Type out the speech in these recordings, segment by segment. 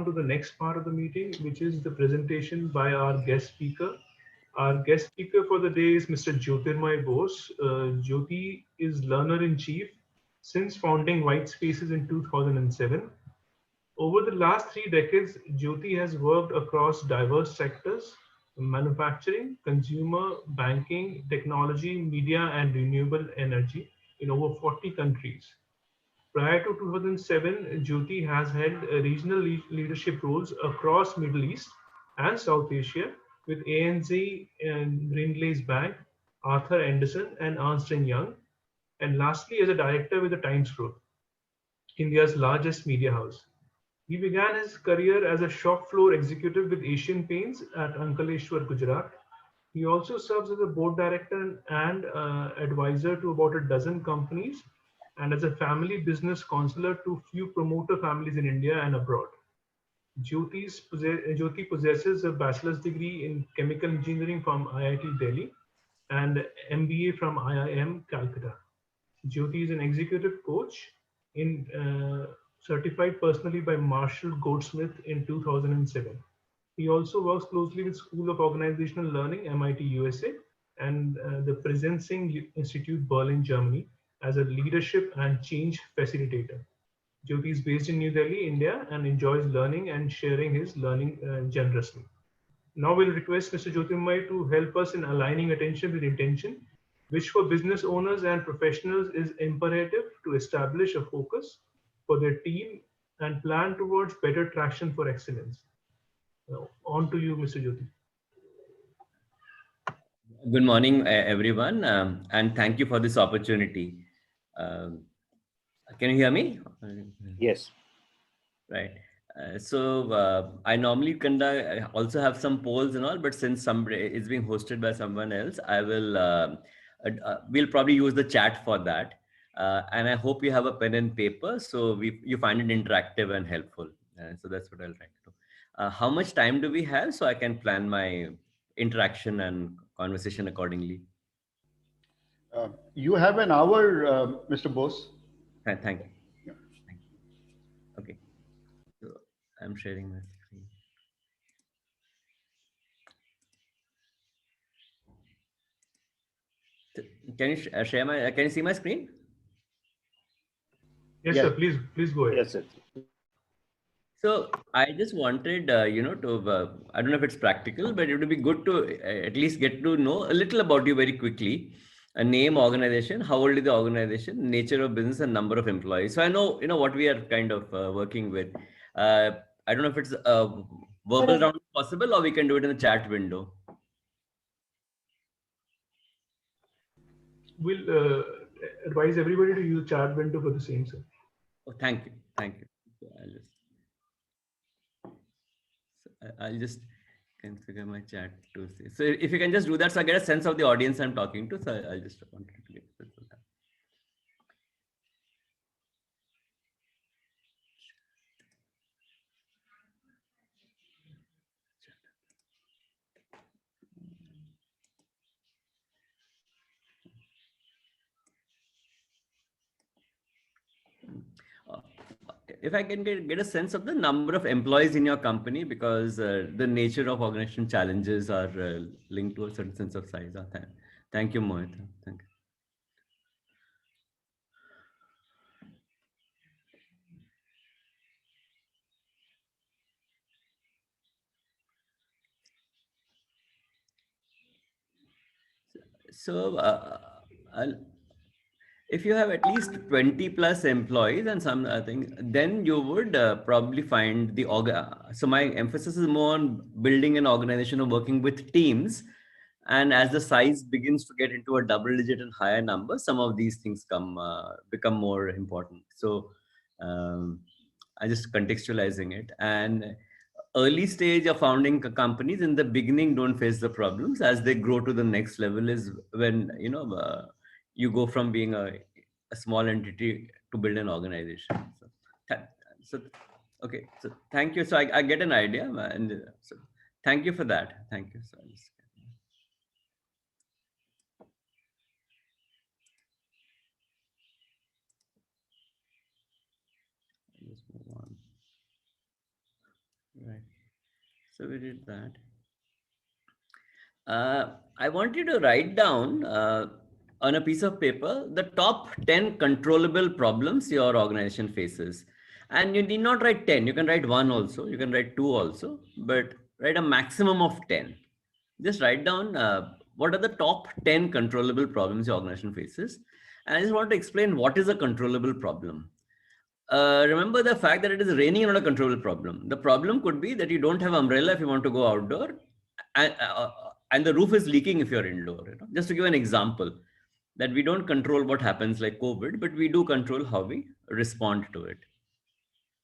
on to the next part of the meeting, which is the presentation by our guest speaker. Our guest speaker for the day is Mr. Jyotirmay Bose. Jyoti is learner-in-chief since founding White Spaces in 2007. Over the last 3 decades, Jyoti has worked across diverse sectors: manufacturing, consumer, banking, technology, media, and renewable energy in over 40 countries. Prior to 2007, Jyoti has held regional leadership roles across Middle East and South Asia with ANZ and Grindlays Bank, Arthur Andersen, and Ernst& Young, and lastly as a director with the Times Group, India's largest media house. He began his career as a shop floor executive with Asian Paints at Ankaleshwar, Gujarat. He also serves as a board director and advisor to about a dozen companies and as a family business counselor to few promoter families in India and abroad. Jyoti possesses a bachelor's degree in chemical engineering from IIT Delhi and MBA from IIM Calcutta. Jyoti is an executive coach in certified personally by Marshall Goldsmith in 2007. He also works closely with School of Organizational Learning, MIT USA, and the Präsenzing Institute, Berlin, Germany, as a leadership and change facilitator. Jyoti is based in New Delhi, India, and enjoys learning and sharing his learning generously. Now we'll request Mr. Jyotirmay to help us in aligning attention with intention, which for business owners and professionals is imperative to establish a focus for their team and plan towards better traction for excellence. Now, on to you, Mr. Jyoti. Good morning, everyone, and thank you for this opportunity. Can you hear me? Yes. Right. I normally also have some polls and all, but since somebody is being hosted by someone else, I will we'll probably use the chat for that. And I hope you have a pen and paper, so you find it interactive and helpful. So that's what I'll try to do. How much time do we have so I can plan my interaction and conversation accordingly? You have an hour, Mr. Bose. Thank you. Yeah. Thank you. Okay. So I'm sharing my screen. Can you share my? Can you see my screen? Yes, sir. Please go ahead. Yes, sir. So I just wanted, I don't know if it's practical, but it would be good to at least get to know a little about you very quickly. A name, organization, how old is the organization, nature of business, and number of employees. So I know, what we are kind of working with. I don't know if it's a verbal round possible, or we can do it in the chat window. We'll advise everybody to use chat window for the same, sir. Oh, thank you. Thank you. So I'll just configure my chat to see. So if you can just do that, so I get a sense of the audience I'm talking to. So I'll just want to get that. If I can get a sense of the number of employees in your company, because the nature of organization challenges are linked to a certain sense of size. Thank you, Mohit. Thank you. So if you have at least 20 plus employees and some thing, then you would probably find the so my emphasis is more on building an organization or working with teams. And as the size begins to get into a double digit and higher number, some of these things become more important. So I just contextualizing it. And early stage of founding companies in the beginning don't face the problems. As they grow to the next level is when, you go from being a small entity to build an organization. So okay, so thank you. So I get an idea, and so thank you for that. Thank you. So let's move on. Right. So we did that. I want you to write down on a piece of paper the top 10 controllable problems your organization faces. And you need not write 10, you can write one also, you can write two also, but write a maximum of 10. Just write down what are the top 10 controllable problems your organization faces. And I just want to explain what is a controllable problem. Remember the fact that it is raining is not a controllable problem. The problem could be that you don't have umbrella if you want to go outdoor, and the roof is leaking if you're indoor. Just to give an example, that we don't control what happens like COVID, but we do control how we respond to it.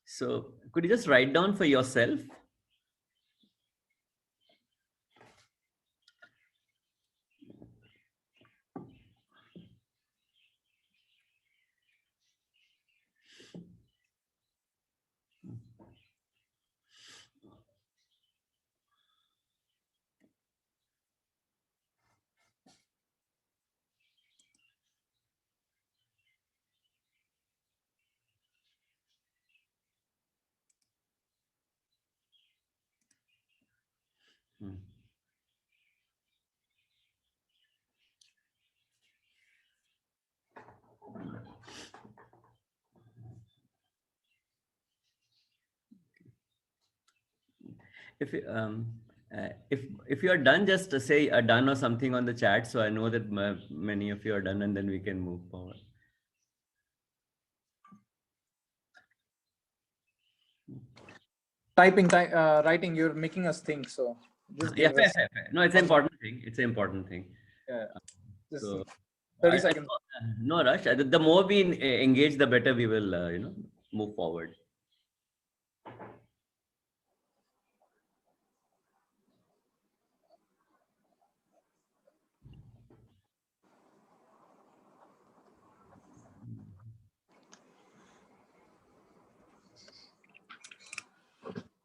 So could you just write down for yourself? Hmm. If you, if you are done, just say done or something on the chat, so I know that many of you are done, and then we can move forward. Writing, you're making us think. So just Yeah, give fair, us. fair, fair. No, it's an important thing. It's an important thing. Yeah. Just So 30 seconds. no rush. The more we engage, the better we will, move forward.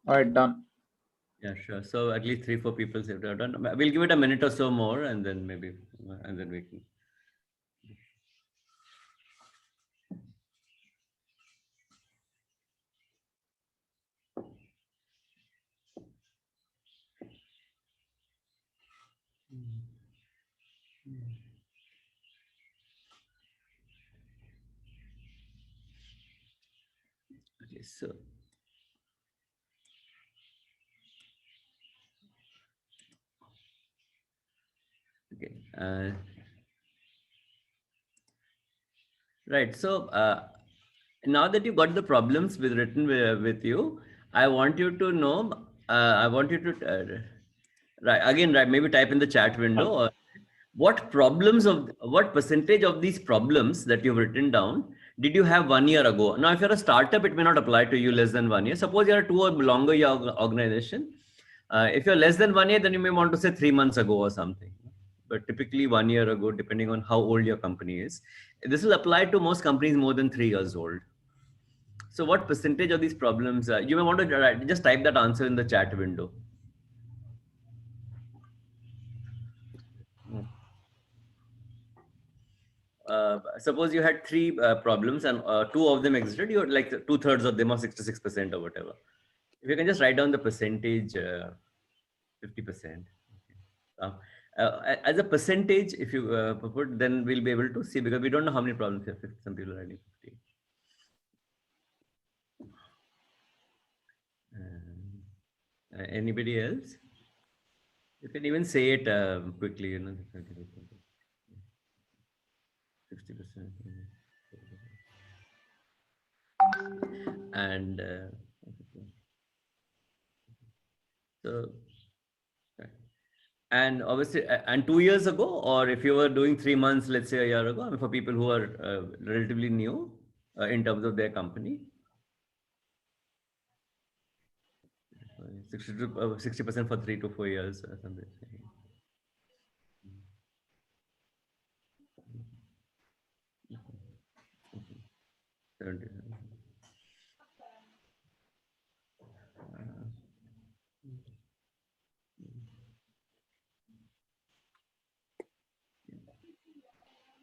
All right, done. Yeah, sure. So at least 3-4 people have done. We'll give it a minute or so more, and then maybe, and then we can. Okay, so. Okay. Right. So now that you got the problems written with you, I want you to know. I want you to right again. Right. Maybe type in the chat window. Or what percentage of these problems that you've written down did you have 1 year ago? Now, if you're a startup, it may not apply to you less than 1 year. Suppose you're a 2 or longer year organization. If you're less than 1 year, then you may want to say 3 months ago or something. But typically 1 year ago, depending on how old your company is. This will apply to most companies more than 3 years old. So what percentage of these problems, you may want to just type that answer in the chat window. Suppose you had 3 problems and 2 of them existed, you're like 2/3 of them or 66% or whatever. If you can just write down the percentage, 50%. As a percentage, if you put, then we'll be able to see, because we don't know how many problems you have. Some people are writing 50. Anybody else? You can even say it quickly, 60%. And so, and obviously, and 2 years ago, or if you were doing 3 months, let's say a year ago, I mean, for people who are relatively new in terms of their company, 60% for 3 to 4 years or something. 70.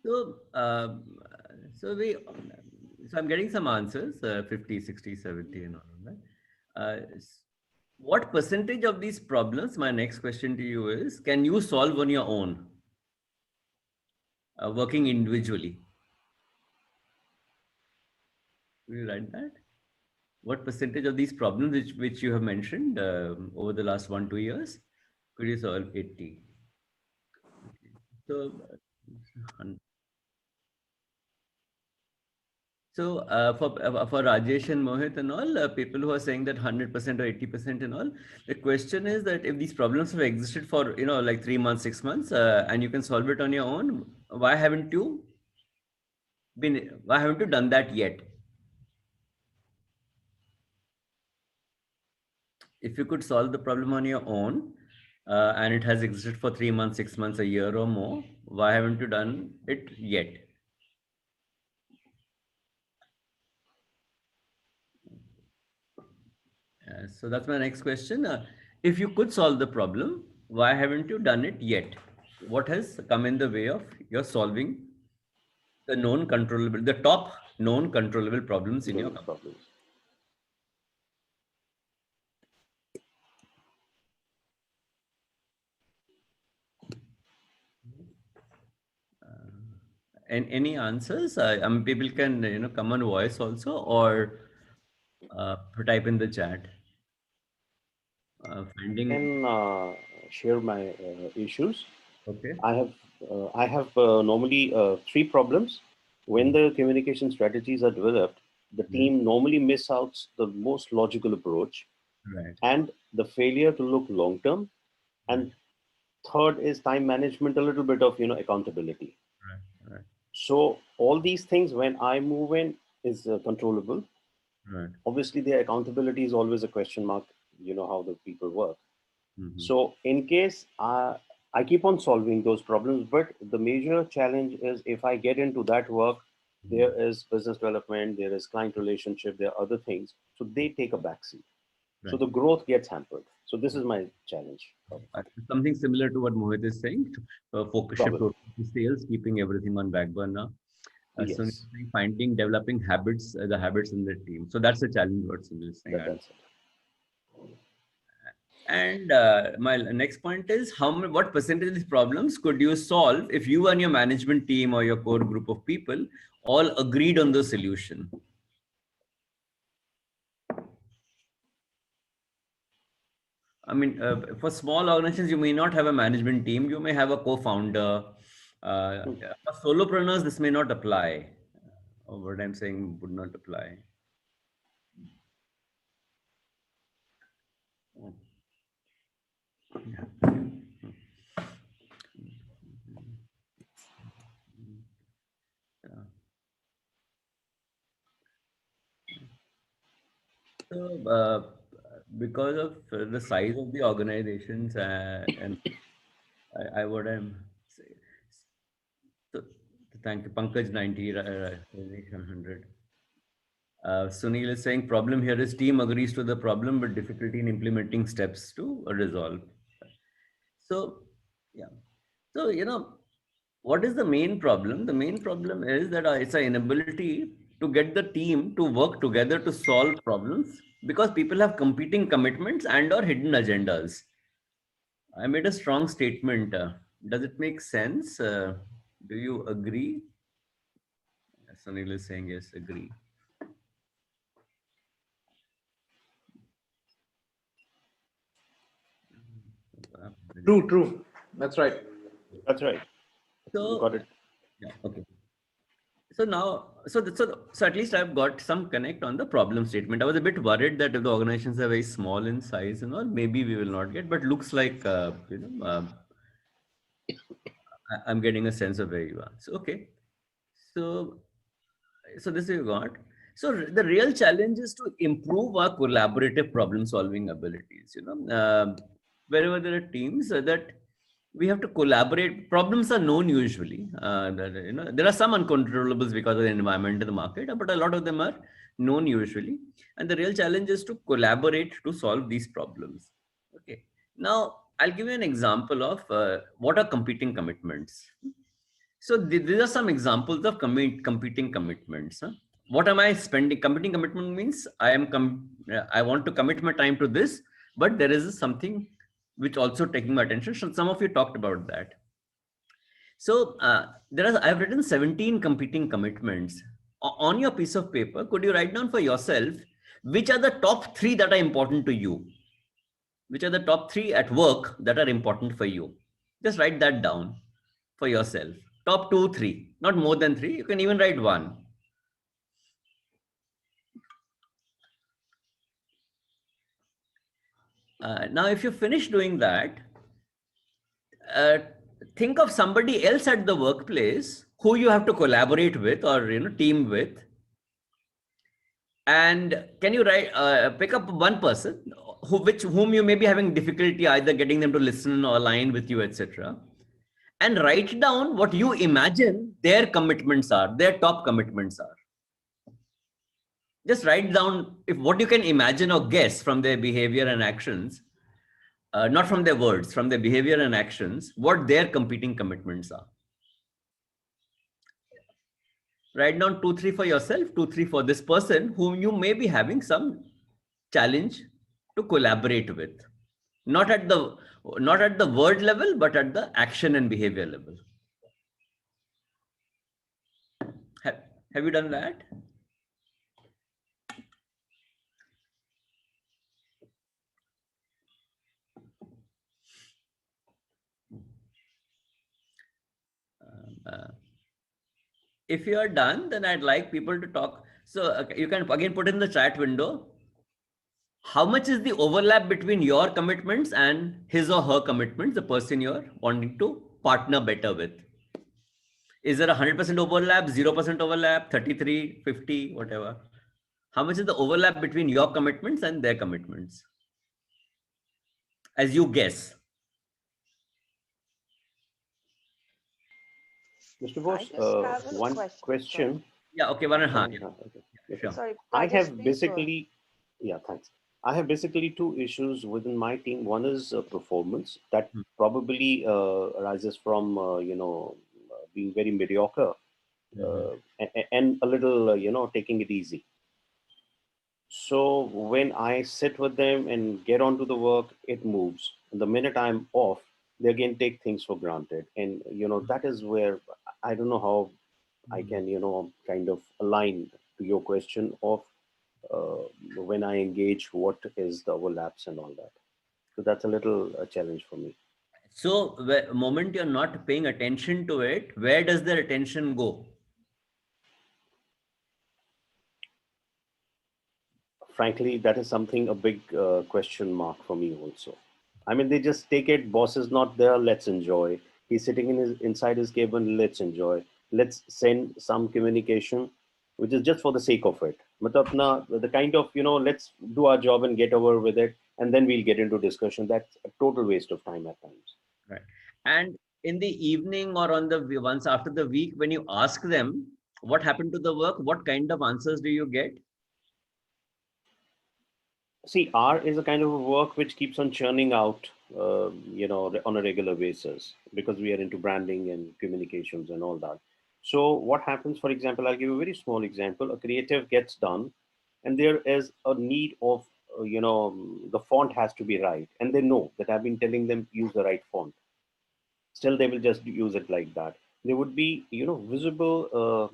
So, so I'm getting some answers, 50, 60, 70 and all of that. What percentage of these problems, my next question to you is, can you solve on your own, working individually? Will you write that? What percentage of these problems which you have mentioned over the last 1-2 years could you solve? 80. Okay. So, for Rajesh and Mohit and all, people who are saying that 100% or 80% and all, the question is that if these problems have existed for, like 3 months, 6 months, and you can solve it on your own, why haven't you done that yet? If you could solve the problem on your own, and it has existed for 3 months, 6 months, a year or more, why haven't you done it yet? So that's my next question. If you could solve the problem, why haven't you done it yet? What has come in the way of your solving the top known controllable problems in your company? And any answers? People can come on voice also, or type in the chat. I can share my issues. Okay. I have normally 3 problems. When the communication strategies are developed, the team normally miss out the most logical approach, Right. and the failure to look long term. And third is time management, a little bit of accountability. Right. So all these things, when I move in, is controllable. Right. Obviously, their accountability is always a question mark. You know how the people work. Mm-hmm. So in case I keep on solving those problems, but the major challenge is if I get into that work, there is business development, there is client relationship, there are other things. So they take a backseat. Right. So the growth gets hampered. So this is my challenge. Something similar to what Mohit is saying, focus shift to sales, keeping everything on back burner. Yes. So developing habits, the habits in the team. So that's a challenge what Sunil is saying. That's it. And my next point is what percentage of these problems could you solve if you and your management team or your core group of people all agreed on the solution? I mean, for small organizations, you may not have a management team. You may have a co-founder. For solopreneurs, this may not apply. What I'm saying would not apply. Yeah. So, because of the size of the organizations and I would say, so thank you, Pankaj 90, 100. Sunil is saying problem here is team agrees to the problem, but difficulty in implementing steps to resolve. So, yeah. So, what is the main problem? The main problem is that it's an inability to get the team to work together to solve problems because people have competing commitments and or hidden agendas. I made a strong statement. Does it make sense? Do you agree? Sunil is saying yes, agree. True. That's right. That's right. So, got it. Yeah, okay. So now, so at least I've got some connect on the problem statement. I was a bit worried that if the organizations are very small in size and all, maybe we will not get, but looks like, I'm getting a sense of where you are. So, okay. So this you got. So the real challenge is to improve our collaborative problem solving abilities, wherever there are teams that we have to collaborate. Problems are known usually. There are some uncontrollables because of the environment in the market, but a lot of them are known usually. And the real challenge is to collaborate to solve these problems. Okay. Now, I'll give you an example of what are competing commitments. So these are some examples of competing commitments. What am I spending? Competing commitment means I want to commit my time to this, but there is something which also taking my attention. So some of you talked about that. So I've written 17 competing commitments. On your piece of paper, could you write down for yourself, which are the top 3 that are important to you? Which are the top 3 at work that are important for you? Just write that down for yourself. Top 2, 3, not more than 3. You can even write 1. Now, if you finish doing that, think of somebody else at the workplace who you have to collaborate with or team with, and can you pick up one person whom you may be having difficulty either getting them to listen or align with you, etc., and write down what you imagine their commitments are, their top commitments are. Just write down what you can imagine or guess from their behavior and actions. Not from their words, from their behavior and actions, what their competing commitments are. Write down 2, 3 for yourself, 2, 3 for this person whom you may be having some challenge to collaborate with. Not at the word level, but at the action and behavior level. Have you done that? If you are done, then I'd like people to talk. So you can again put in the chat window, how much is the overlap between your commitments and his or her commitments, the person you're wanting to partner better with? Is there 100% overlap, 0% overlap, 33, 50, whatever? How much is the overlap between your commitments and their commitments? As you guess. Mr. Bose, one question. Yeah, okay, one and a half. Okay. Sure. Sorry, I Rajesh, have please basically, yeah, thanks. I have basically 2 issues within my team. One is performance that probably arises from, being very mediocre and a little, taking it easy. So when I sit with them and get onto the work, it moves. And the minute I'm off, they again take things for granted. And, that is where I don't know how I can, kind of align to your question of when I engage, what is the overlaps and all that. So that's a little challenge for me. So the moment you're not paying attention to it, where does their attention go? Frankly, that is something, a big question mark for me also. I mean, they just take it, boss is not there, let's enjoy. He's sitting inside his cabin, let's enjoy. Let's send some communication, which is just for the sake of it. Matlab, the kind of, let's do our job and get over with it, and then we'll get into discussion. That's a total waste of time at times. Right. And in the evening or once after the week, when you ask them what happened to the work, what kind of answers do you get? See, R is a kind of a work which keeps on churning out, on a regular basis, because we are into branding and communications and all that. So what happens, for example, I'll give a very small example. A creative gets done and there is a need of, the font has to be right. And they know that I've been telling them use the right font. Still, they will just use it like that. There would be, visible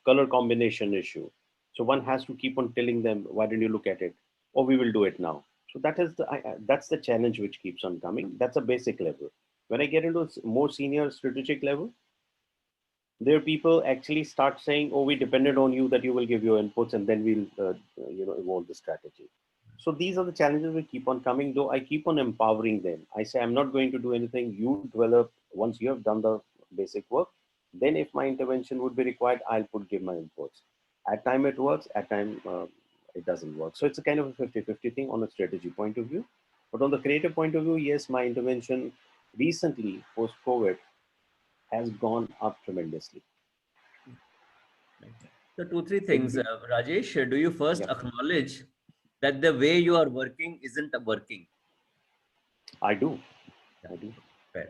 color combination issue. So one has to keep on telling them, why don't you look at it? Or we will do it now. So that is that's the challenge which keeps on coming. That's a basic level. When I get into a more senior strategic level, there people actually start saying, oh, we depended on you that you will give your inputs and then we'll, evolve the strategy. So these are the challenges we keep on coming, though I keep on empowering them. I say, I'm not going to do anything. You develop, once you have done the basic work, then if my intervention would be required, I'll give my inputs. At time it works, at time it doesn't work. So it's a kind of a 50-50 thing on a strategy point of view. But on the creative point of view, yes, my intervention recently, post-COVID, has gone up tremendously. So 2, 3 things. Rajesh, do you first acknowledge that the way you are working isn't working? I do. I do.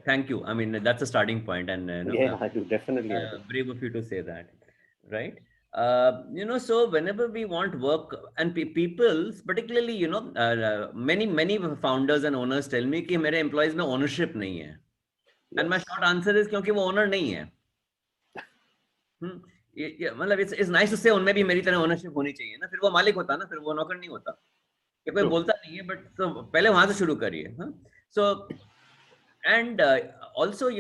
Thank you. I mean, that's a starting point. And yeah, I do. Definitely. brave of you to say that, right? So whenever we want work and people, particularly, many founders and owners tell me कि मेरे employees में ownership नहीं है. And my Yes. short answer is क्योंकि वो owner नहीं है. मतलब it's nice to say उनमें भी मेरी तरह ownership होनी चाहिए ना, फिर वो मालिक होता ना, फिर वो नौकर नहीं होता. कि कोई True. बोलता नहीं है, but तो पहले वहां से शुरू करिए. So and also,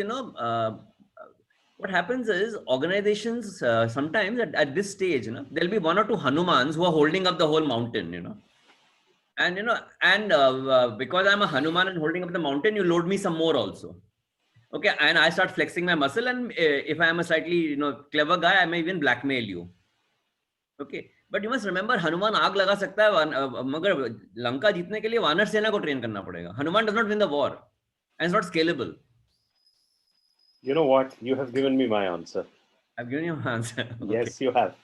what happens is organizations sometimes at this stage, there'll be one or two Hanumans who are holding up the whole mountain, and because I'm a Hanuman and holding up the mountain, you load me some more also. Okay, and I start flexing my muscle, and if I am a slightly clever guy, I may even blackmail you. Okay, but you must remember, Hanuman आग लगा सकता है, मगर लंका जीतने के लिए वानर सेना को ट्रेन करना पड़ेगा. Hanuman does not win the war, and it's not scalable. You know what? You have given me my answer. I've given you an answer. Okay. Yes, you have.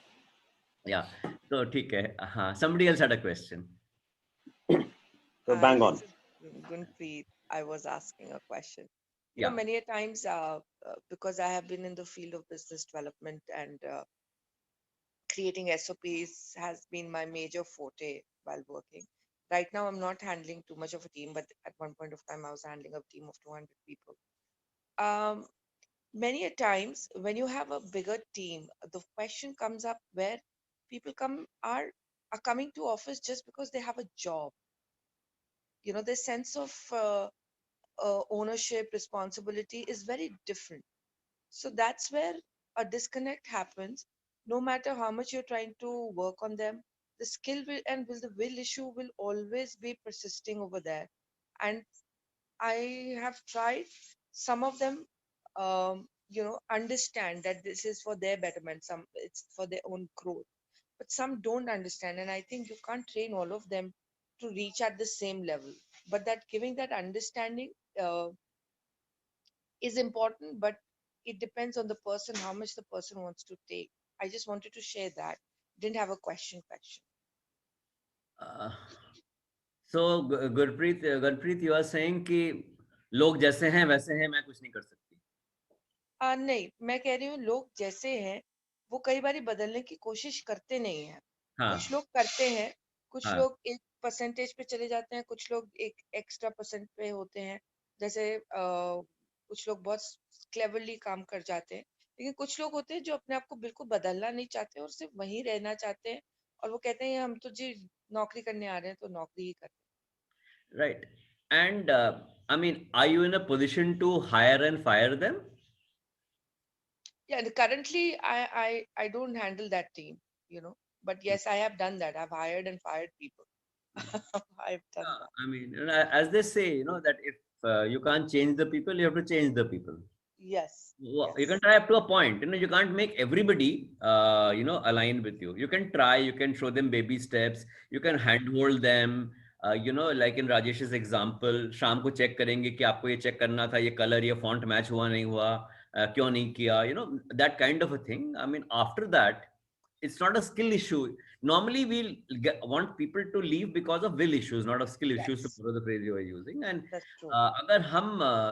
Yeah. So, ठीक है. Somebody else had a question. So bang on. This is Gunpreet. I was asking a question. Yeah. Many a times, because I have been in the field of business development and creating SOPs has been my major forte while working. Right now, I'm not handling too much of a team, but at one point of time, I was handling a team of 200 people. Many a times, when you have a bigger team, the question comes up where people are coming to office just because they have a job. The sense of ownership, responsibility is very different. So that's where a disconnect happens. No matter how much you're trying to work on them, the skill the will issue will always be persisting over there. And I have tried some of them, understand that this is for their betterment. Some it's for their own growth, but some don't understand. And I think you can't train all of them to reach at the same level. But that giving that understanding is important, but it depends on the person, how much the person wants to take. I just wanted to share that. Didn't have a question. So, Gurpreet, you are saying कि लोग जैसे हैं वैसे हैं, मैं कुछ नहीं कर सकती. नहीं, मैं कह रही हूँ लोग जैसे हैं वो कई बार बदलने की कोशिश करते नहीं हैं. कुछ लोग करते हैं, कुछ लोग एक परसेंटेज पे चले जाते हैं, कुछ लोग एक एक्स्ट्रा परसेंट पे होते हैं. जैसे कुछ लोग बहुत क्लेवरली काम कर जाते हैं, लेकिन कुछ लोग होते हैं जो अपने आप को बिल्कुल बदलना नहीं चाहते और सिर्फ वहीं रहना चाहते हैं, और वो कहते हैं हम तो जी नौकरी करने आ रहे हैं तो नौकरी ही करते हैं. Right. And I mean, are you in a position to hire and fire them? Yeah, currently I don't handle that team, but yes, I have done that. I've hired and fired people. I've done that. I mean, as they say, that if you can't change the people, you have to change the people. Yes. You can try up to a point. You can't make everybody, align with you. You can try. You can show them baby steps. You can handhold them. Like in Rajesh's example, शाम को check करेंगे कि आपको ये check करना था, ये color, ये font match हुआ नहीं हुआ, क्यों नहीं किया, that kind of a thing. I mean, after that, it's not a skill issue. Normally, we'll want people to leave because of will issues, not of skill issues, to borrow the phrase you are using. And That's true.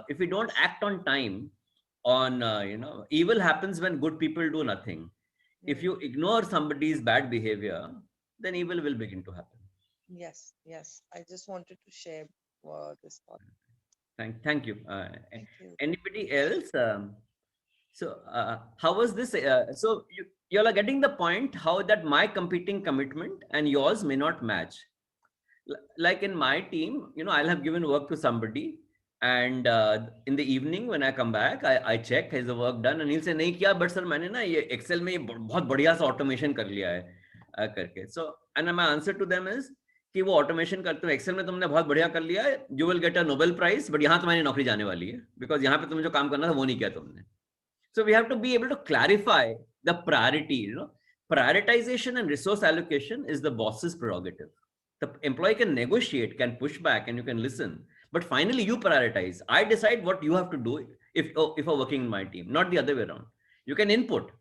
if we don't act on time, on evil happens when good people do nothing. If you ignore somebody's bad behavior, then evil will begin to happen. Yes. I just wanted to share this thought. Thank you. Thank you. Anybody else? So how was this? So you all are getting the point how that my competing commitment and yours may not match. Like in my team, I'll have given work to somebody, and in the evening when I come back, I check has the work done, and he'll say नहीं किया, but sir मैंने ना ये Excel में बहुत बढ़िया सा automation कर लिया है करके. So and my answer to them is कि वो automation करते हो Excel में तुमने बहुत बढ़िया कर लिया है, you will get a Nobel Prize, but यहाँ तुम्हारी नौकरी जाने वाली है because यहाँ पे तुम्हें जो काम करना था वो नहीं किया तुमने. So we have to be able to clarify the priority. Prioritization and resource allocation is the boss's prerogative. The employee can negotiate, can push back, and you can listen. But finally, you prioritize. I decide what you have to do if you're working in my team, not the other way around. You can input.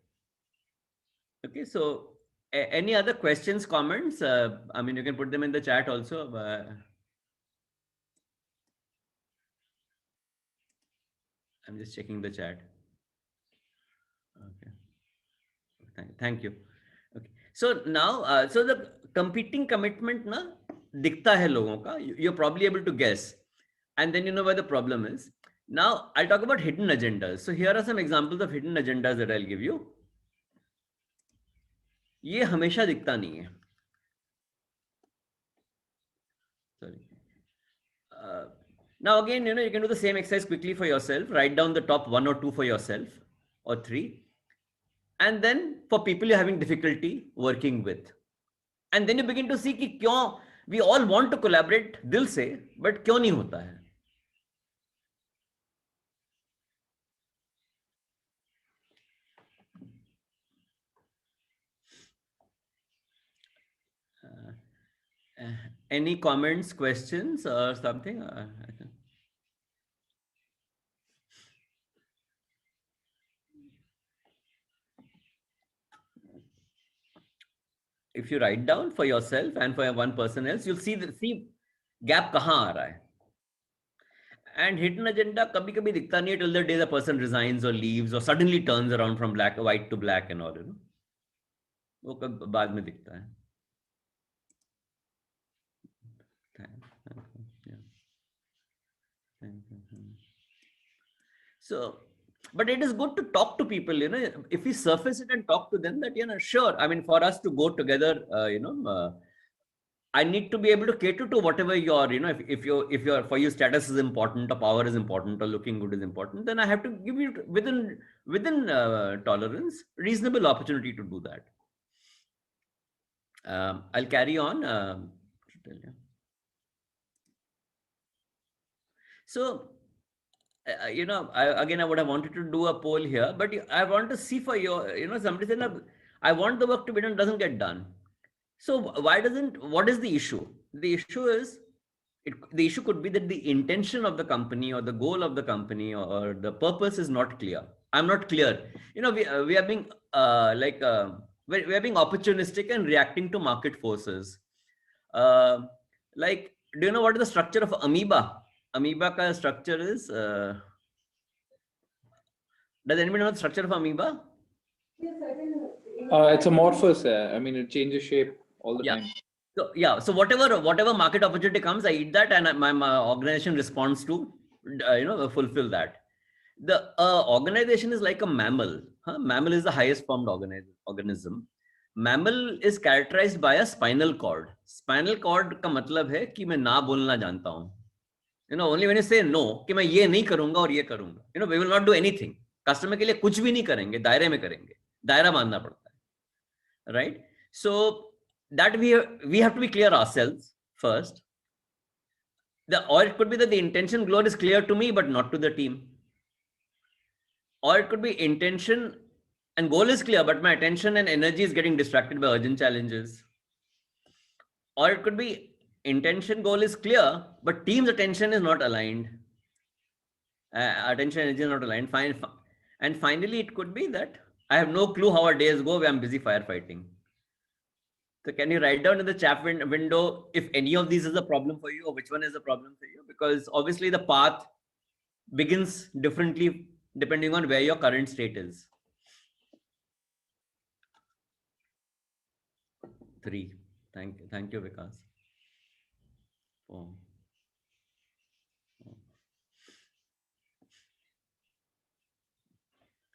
Okay, so any other questions, comments? I mean, you can put them in the chat also. I'm just checking the chat. Okay. Thank you. So now, so the competing commitment na dikhta hai logon ka. You're probably able to guess, and then you know where the problem is. Now I'll talk about hidden agendas. So here are some examples of hidden agendas that I'll give you. ये हमेशा दिखता नहीं है. Sorry. Now again, you know, you can do the same exercise quickly for yourself. Write down the top 1 or 2 for yourself, or 3, and then for people you're having difficulty working with, and then you begin to see कि क्यों we all want to collaborate दिल से, but क्यों नहीं होता है. Any comments, questions, or something? If you write down for yourself and for one person else, you'll see gap kahan aa raha hai. And hidden agenda kabhi kabhi dikhta nahi hai till the day the person resigns or leaves or suddenly turns around from white to black and all, you know. वो कब बाद में दिखता है. So, but it is good to talk to people, you know, if we surface it and talk to them that, you know, sure, I mean, for us to go together, you know, I need to be able to cater to whatever your, you know, if your for you status is important or power is important or looking good is important, then I have to give you within tolerance, reasonable opportunity to do that. I'll carry on. So, you know, I would have wanted to do a poll here, but I want to see for your, you know, somebody said, I want the work to be done, doesn't get done. So what is the issue? The issue is, the issue could be that the intention of the company or the goal of the company or the purpose is not clear. I'm not clear. You know, we are being we are being opportunistic and reacting to market forces. Like, do you know what is the structure of amoeba? Amoeba ka structure is, does anybody know the structure of amoeba? It's amorphous. I mean, it changes shape all the time. So yeah, so whatever market opportunity comes, I eat that, and my organization responds to, you know, fulfill that. The organization is like a mammal. Mammal is the highest formed organism. Mammal is characterized by a spinal cord. Spinal cord का मतलब है कि मैं ना बोलना जानता हूँ. You know, only when you say no, कि मैं ये नहीं करूँगा और ये करूँगा. You know, we will not do anything. Customer के लिए कुछ भी नहीं करेंगे, दायरे में करेंगे. दायरा बांधना पड़ता है, right? So that we have to be clear ourselves first. Or it could be that the intention goal is clear to me, but not to the team. Or it could be intention and goal is clear, but my attention and energy is getting distracted by urgent challenges. Or it could be intention goal is clear, but team's attention is not aligned. Attention and energy is not aligned. Fine. And finally, it could be that I have no clue how our days go, I'm busy firefighting. So can you write down in the chat window if any of these is a problem for you or which one is a problem for you? Because obviously the path begins differently depending on where your current state is. 3. Thank you, Vikas. 4.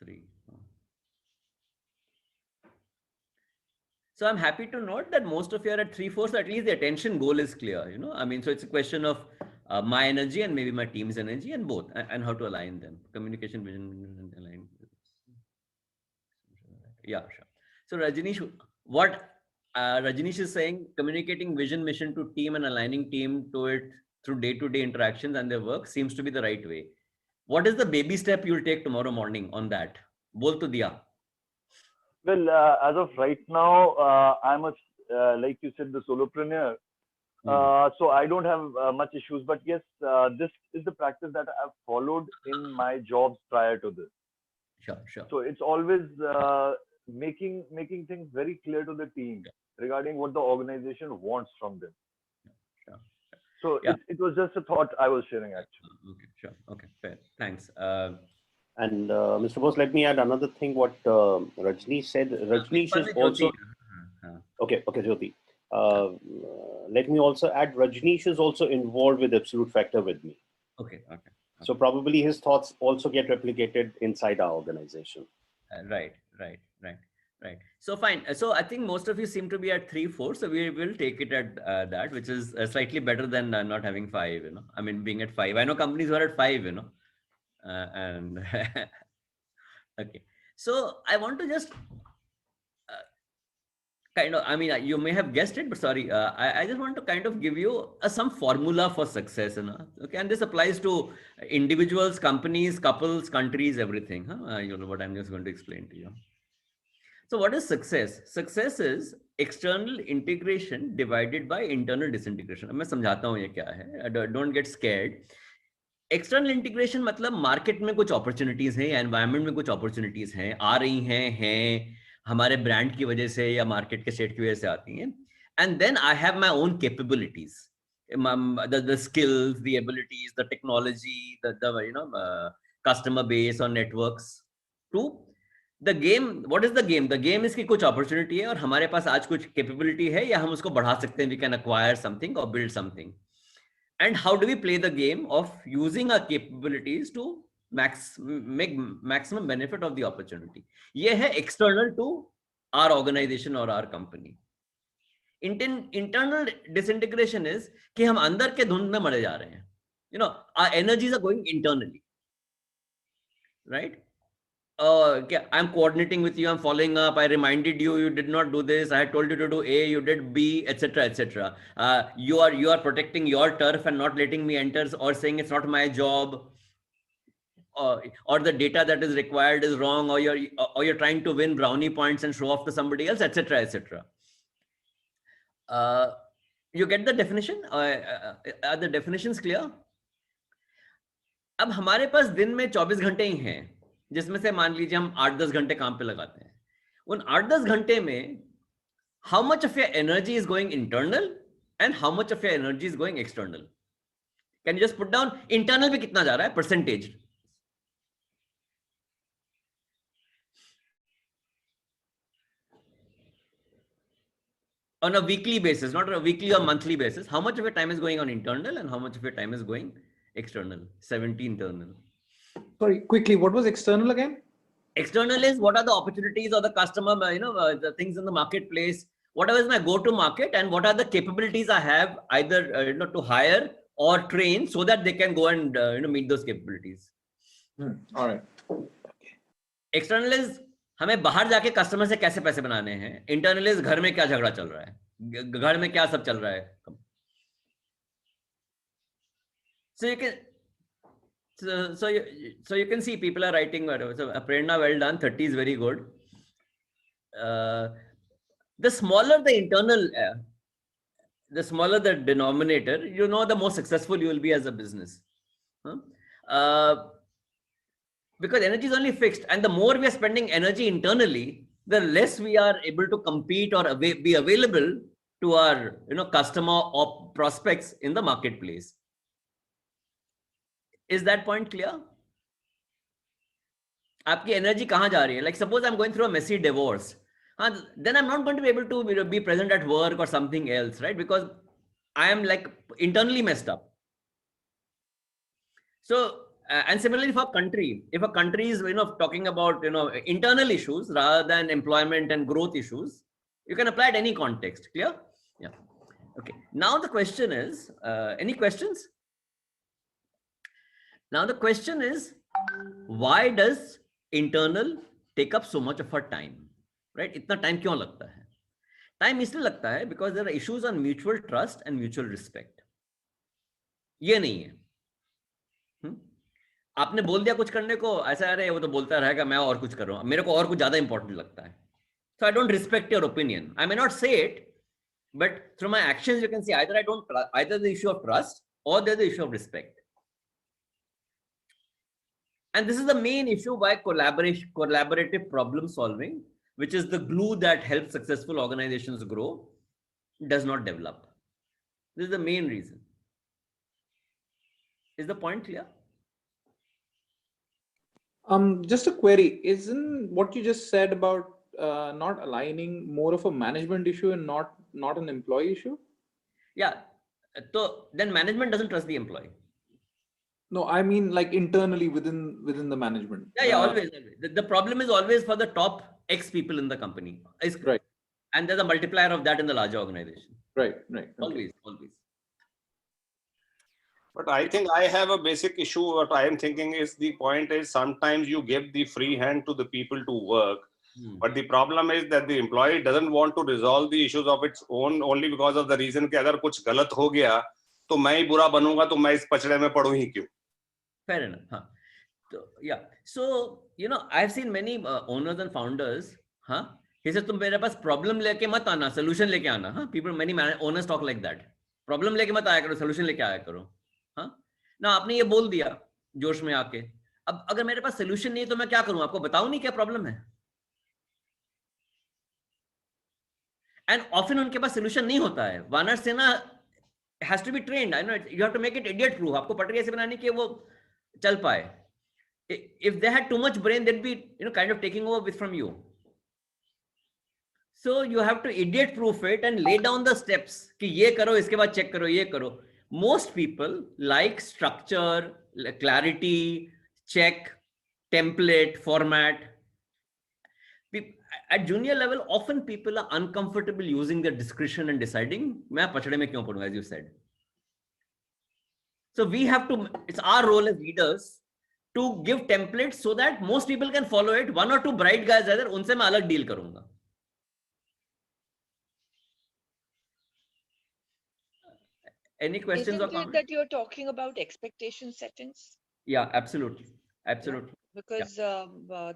3. So I'm happy to note that most of you are at 3/4, so at least the attention goal is clear, you know. I mean, so it's a question of my energy and maybe my team's energy and both, and how to align them. Communication, vision, and align. Yeah, sure. So Rajnish, what Rajnish is saying, communicating vision, mission to team and aligning team to it through day-to-day interactions and their work seems to be the right way. What is the baby step you'll take tomorrow morning on that? Bol to diya. Well, as of right now, I'm like you said, the solopreneur. So I don't have much issues, but yes, this is the practice that I've followed in my jobs prior to this. Sure. So it's always making things very clear to the team regarding what the organization wants from them. Sure. So it was just a thought I was sharing actually. Okay, sure. Okay, fair. Thanks. And Mr. Bose, let me add another thing. What Rajnish said. Rajnish is also. Okay, Jyoti. Let me also add, Rajneesh is also involved with Absolute Factor with me. Okay. So probably his thoughts also get replicated inside our organization. Right. So fine. So I think most of you seem to be at 3-4. So we will take it at that, which is slightly better than not having 5. I mean, being at 5. I know companies who are at 5. And okay. So I want to just I mean, you may have guessed it, but sorry, I just want to kind of give you some formula for success, okay, and this applies to individuals, companies, couples, countries, everything, you know what I'm just going to explain to you. So what is success? Success is external integration divided by internal disintegration. मैं समझाता हूँ ये क्या है, don't get scared. External integration मतलब market में कुछ opportunities हैं या एनवायरनमेंट में कुछ अपॉर्चुनिटीज हैं, आ रही हैं हमारे ब्रांड की वजह से या मार्केट के सेट की वजह से आती हैं, and then I have my own capabilities, the skills, the abilities, the technology, the customer base or networks to the game. What is the game? The game is कि कुछ अपॉर्चुनिटी है और हमारे पास आज कुछ कैपेबिलिटी है या हम उसको बढ़ा सकते हैं, we can acquire something or build something. And how do we play the game of using our capabilities to make maximum benefit of the opportunity? ये है external to our organization or our company. Internal disintegration is कि हम अंदर के धुंध में मरे जा रहे हैं. Our energies are going internally, right? I'm coordinating with you, I'm following up, I reminded you, you did not do this, I had told you to do A, you did B, etc., etc. You are protecting your turf and not letting me enter, or saying it's not my job, or the data that is required is wrong, or you're trying to win brownie points and show off to somebody else, etc., etc. You get the definition? Are the definitions clear? अब हमारे पास दिन में 24 घंटे ही हैं, जिसमें से मान लीजिए हम 8-10 घंटे काम पे लगाते हैं. उन 8-10 घंटे में how much of your energy is going internal and how much of your energy is going external? Can you just put down internal में कितना जा रहा है percentage? On a weekly basis, not on a weekly or monthly basis, how much of your time is going on internal and how much of your time is going external? 70 internal. Sorry, quickly, what was external again? External is what are the opportunities or the customer, the things in the marketplace, whatever is my go-to market, and what are the capabilities I have either to hire or train so that they can go and meet those capabilities. All right. External is हमें बाहर जाके customer से कैसे पैसे बनाने हैं. Internal is घर में क्या झगड़ा चल रहा है, घर में क्या सब चल रहा है. So you can so you can see people are writing whatever. So Prerna, well done. 30 is very good. The smaller the internal, the smaller the denominator, the more successful you will be as a business. Because energy is only fixed, and the more we are spending energy internally, the less we are able to compete or be available to our customer or prospects in the marketplace. Is that point clear? आपकी energy कहाँ जा रही है? Like suppose I'm going through a messy divorce, then I'm not going to be able to be present at work or something else, right? Because I am like internally messed up. So and similarly for a country, if a country is talking about internal issues rather than employment and growth issues, you can apply it any context. Clear? Yeah. Okay. Now the question is, any questions? Now the question is, why does internal take up so much of our time, right? इतना time क्यों लगता है? Time इसलिए लगता है because there are issues on mutual trust and mutual respect. ये नहीं है. आपने बोल दिया कुछ करने को, ऐसा अरे वो तो बोलता रहेगा, मैं और कुछ कर रहा हूँ, मेरे को और कुछ ज्यादा इंपॉर्टेंट लगता है. So I don't respect your opinion. I may not say it, but through my actions you can see either either the issue of trust or there's the issue of respect. And this is the main issue why collaborative problem solving, which is the glue that helps successful organizations grow, does not develop. This is the main reason. Is the point clear? Just a query. Isn't what you just said about not aligning more of a management issue and not an employee issue? Yeah. So then management doesn't trust the employee. No, I mean like internally within the management. Yeah, always. The problem is always for the top X people in the company. Right. And there's a multiplier of that in the larger organization. Right. Always. But I think I have a basic issue. What I am thinking is the point is sometimes you give the free hand to the people to work. But the problem is that the employee doesn't want to resolve the issues of its own only because of the reason कि अगर कुछ गलत हो गया तो मैं ही बुरा बनूंगा तो मैं इस पचड़े में पड़ूं ही क्यों? Fair enough. Huh. So, yeah. So, I've seen many owners and founders. He says, तुम मेरे पास problem लेके मत आना, solution लेके आना. People, many owners talk like that. Problem लेके मत आया करो, solution लेके आया करो. ना आपने ये बोल दिया जोश में आके. अब अगर मेरे पास solution नहीं है तो मैं क्या करूं? आपको बताऊं नहीं क्या problem है? And often उनके पास solution नहीं होता है. वानर सेना has to be trained. I know you have to make it idiot proof. आपको पटरी ऐसे बनानी कि वो चल पाए. If they had too much brain, they'd be kind of taking over from you. So you have to idiot proof it and lay down the steps कि ये करो, इसके बाद check करो, ये करो. Most people like structure, clarity, check, template, format. At junior level, often people are uncomfortable using their discretion and deciding मैं पचड़े में क्यों पड़ूं, as you said. So we have to, it's our role as leaders to give templates so that most people can follow it. One or two bright guys are there, उनसे मैं अलग deal करूंगा. Any questions or comments? Isn't it that you're talking about expectation settings? Yeah, absolutely. Absolutely. Yeah, because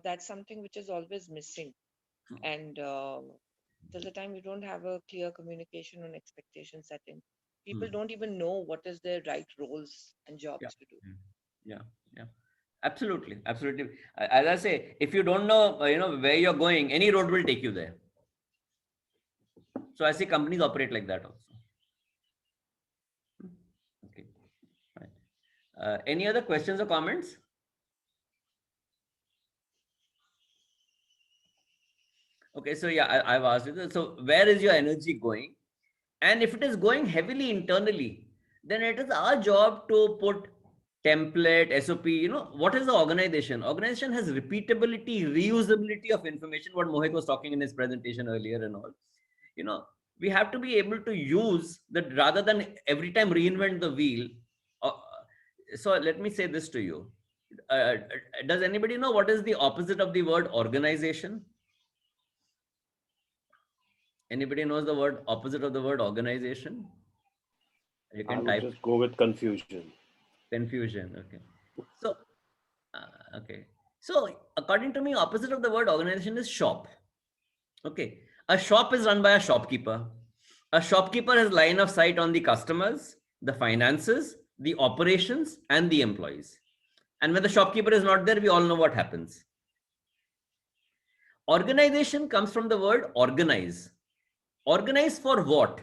that's something which is always missing. And till the time you don't have a clear communication on expectation setting, people don't even know what is their right roles and jobs to do. Yeah. Absolutely. As I say, if you don't know, where you're going, any road will take you there. So I see companies operate like that also. Okay. Right. Any other questions or comments? Okay, so yeah, I've asked you. So where is your energy going? And if it is going heavily internally, then it is our job to put template, SOP, what is the organization? Organization has repeatability, reusability of information, what Mohit was talking in his presentation earlier and all. We have to be able to use that rather than every time reinvent the wheel. So let me say this to you. Does anybody know what is the opposite of the word organization? Anybody knows the word opposite of the word organization? You can type. Just go with confusion. Confusion. Okay. So, okay. So according to me, opposite of the word organization is shop. Okay. A shop is run by a shopkeeper. A shopkeeper has line of sight on the customers, the finances, the operations, and the employees. And when the shopkeeper is not there, we all know what happens. Organization comes from the word organize. Organize for what?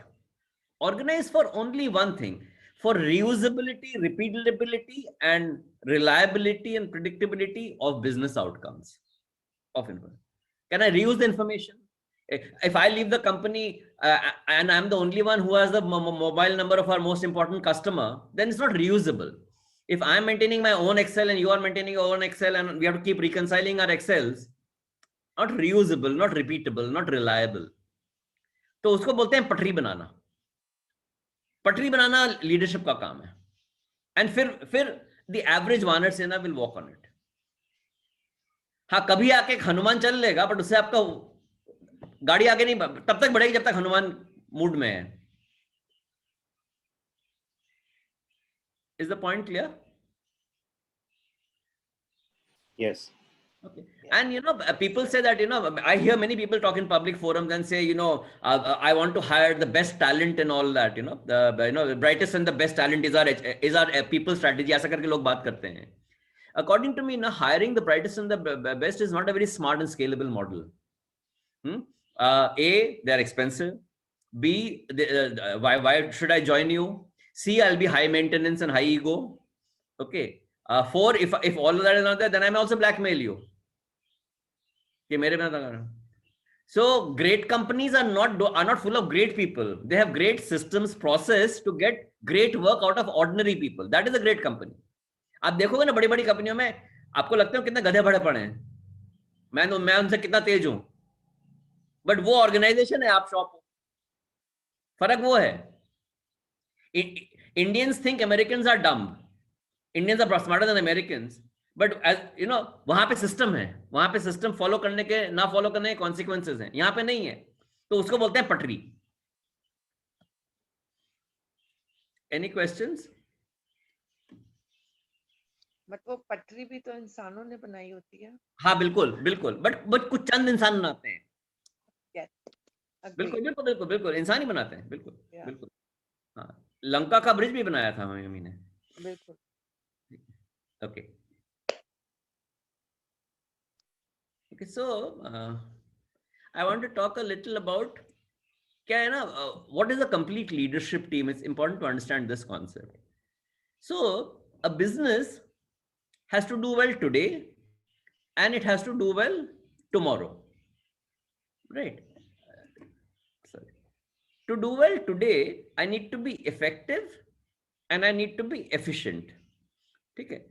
Organize for only one thing. For reusability, repeatability, and reliability and predictability of business outcomes of information. Can I reuse the information? If I leave the company and I'm the only one who has the mobile number of our most important customer, then it's not reusable. If I'm maintaining my own Excel and you are maintaining your own Excel and we have to keep reconciling our Excels, not reusable, not repeatable, not reliable. तो उसको बोलते हैं पटरी बनाना. पटरी बनाना leadership का काम है. And फिर the average वानर सेना will walk on it. हाँ, कभी आके हनुमान चल लेगा, बट उससे आपका गाड़ी आगे नहीं, तब तक बढ़ेगी जब तक हनुमान मूड में है. Is the point clear? Yes. Okay. And people say that, I hear many people talk in public forums and say, I want to hire the best talent and all that, the brightest and the best talent is our people strategy. ऐसा करके लोग बात करते हैं. According to me, hiring the brightest and the best is not a very smart and scalable model. A, they're expensive. B, why should I join you? C, I'll be high maintenance and high ego. Okay. 4, if all of that is not there, then I may also blackmail you. So great companies are not full of great people. They have great systems, process to get great work out of ordinary people. That is a great company. आप देखोगे ना बड़ी बड़ी कंपनियों में, आपको लगता है कितने गधे भरे पड़े हैं, मैं उनसे कितना तेज हूं, बट वो ऑर्गेनाइजेशन है, आप शॉप हो. फर्क वो है. Indians think Americans are dumb. Indians are smarter than Americans. But as you know वहां पे सिस्टम है, वहां पे सिस्टम फॉलो करने के ना फॉलो करने के कॉन्सिक्वेंसेज हैं, यहाँ पे नहीं है, तो उसको बोलते हैं पटरी. Any questions? मतलब वो पटरी भी तो इंसानों ने बनाई होती है. हाँ बिल्कुल बिल्कुल, बट कुछ चंद इंसान बनाते हैं. बिल्कुल बिल्कुल बिल्कुल बिल्कुल इंसान ही बनाते हैं, बिल्कुल बिल्कुल. हाँ, लंका का ब्रिज भी बनाया था मम्मी ने. बिल्कुल. Okay. Okay, so I want to talk a little about क्या है ना, what is a complete leadership team? It's important to understand this concept. So a business has to do well today and it has to do well tomorrow, right? Sorry. To do well today, I need to be effective and I need to be efficient. Okay.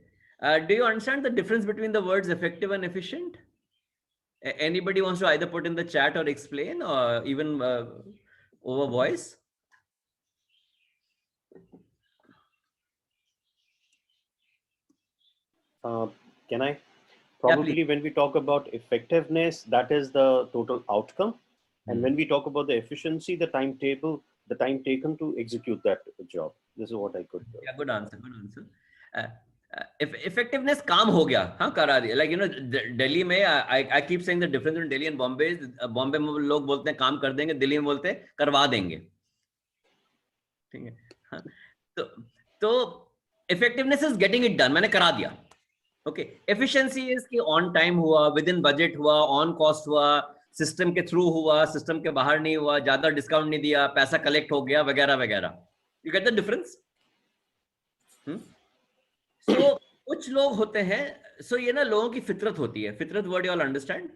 Do you understand the difference between the words effective and efficient? Anybody wants to either put in the chat or explain, or even over voice? Can I? Probably when we talk about effectiveness, that is the total outcome. And when we talk about the efficiency, the timetable, the time taken to execute that job. This is what I could do. Yeah, good answer, good answer. Effectiveness काम हो गया, हाँ करा दिया. Like you know, Delhi में I keep saying the difference between Delhi and Bombay is Bombay में लोग बोलते हैं काम कर देंगे, दिल्ली में बोलते हैं करवा देंगे. ठीक है, हाँ. तो effectiveness is getting it done, मैंने करा दिया. Okay, efficiency is कि on time हुआ, within budget हुआ, on cost हुआ, system के through हुआ, system के बाहर नहीं हुआ, ज्यादा discount नहीं दिया, पैसा collect हो गया, वगैरह वगैरह. You get the difference? So कुछ लोग होते हैं, so ये ना लोगों की फितरत होती है. फितरत वर्ड you all understand?